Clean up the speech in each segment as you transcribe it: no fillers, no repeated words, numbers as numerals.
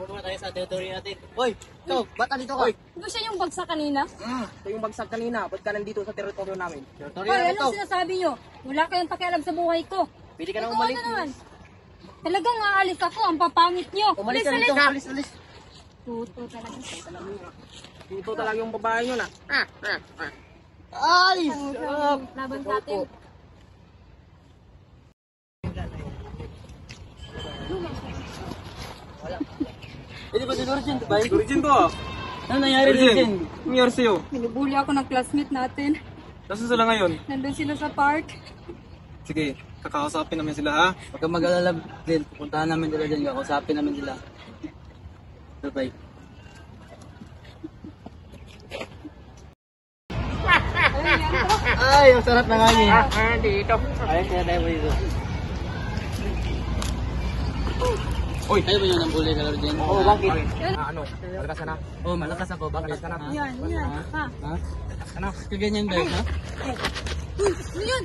Pupunta tayo sa territory natin. Hoy, ikaw, ba't nandito ka? Di ba siya yung bagsak kanina? Ito yung bagsak kanina. Ba't ka nandito sa teritoryo namin? Territory Hoy, natin to. anong sinasabi nyo? Wala kayong pakialam sa buhay ko. Pwede ka na Ikaw umalis. ano naman? Talagang aalis ako, ang papangit nyo. Umalis ka Alis, dito. alis. Alis. Tuto talaga. Dito talaga yung babae nyo na. Ay! Laban sa atin. Hindi ba si Dorjin? Bay? Origin to ah. Ano nangyari Dorjin? Anong nangyari sa'yo? Binubuli ako ng classmate natin. Nasaan sila ngayon? Nandun sila sa park. Sige, kakausapin namin sila ha. Huwag kang mag-alala, Glenn. Pupuntahan namin sila dyan. Kakausapin namin sila. Bye-bye. Ay, ang sarap ng hangin. Dito. Ay, kaya tayo po dito. Uy! Kayo ba yun ang bully ka, Dorjin? Oo, bakit? Ano? Malakas ka na? Oo, malakas ako. Bakit? Malakas ka na? Yan, yan. Ha? Ha? Malakas ka na? Kaganyan ba yun, ha? Uy, ano yun?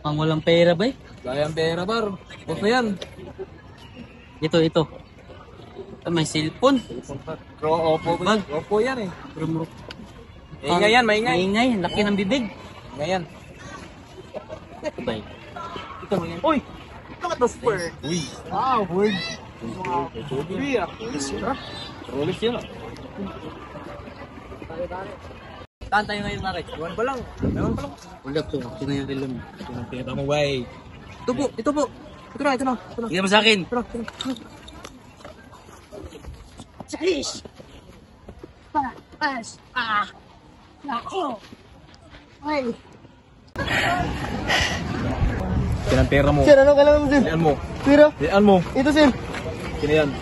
Ang walang pera ba eh? Kaya ang pera bar. Boss na yan. Ito. May cellphone. Opo ba? Opo yan eh. Rumruk. Maingay yan, maingay. Maingay, laki ng bibig. Ngayon. Ito ba eh? Ito mo yan. Uy! Look at the spur. Uy. Wow, word. Uy, Rolex yun ah. Saan tayo ngayon, Marit? Ewan pa lang. Ewan pa lang. Ulap to. Sino yung relo mo? Pinata mo, way. Ito po, ito po. Ito na, ito na. Ito na. Bigyan mo sa akin. Ito na, ito na. Charis! Paas! Nako! Ay! Yan ang pera mo. Sir, ano kailangan mo, sir? Yan mo. Pira? Yan mo. Ito, sir. Sino yan?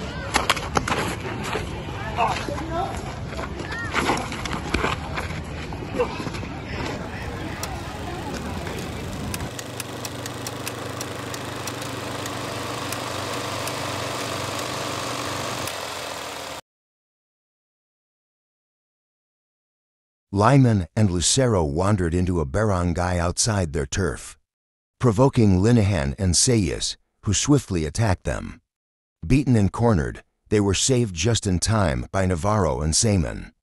Lyman and Lucero wandered into a barangay outside their turf, provoking Linehan and Sayas, who swiftly attacked them. Beaten and cornered, they were saved just in time by Navarro and Seaman.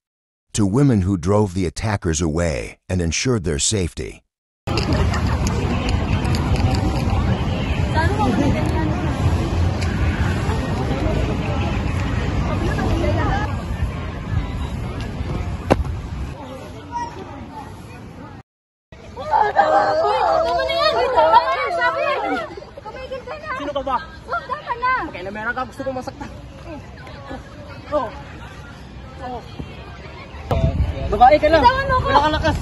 To women who drove the attackers away and ensured their safety. Sino ka ba? Tama na! Kailan ka gusto kong masaktan? Oh. Babae ka lang. Bitawan mo ko! Wala kang lakas.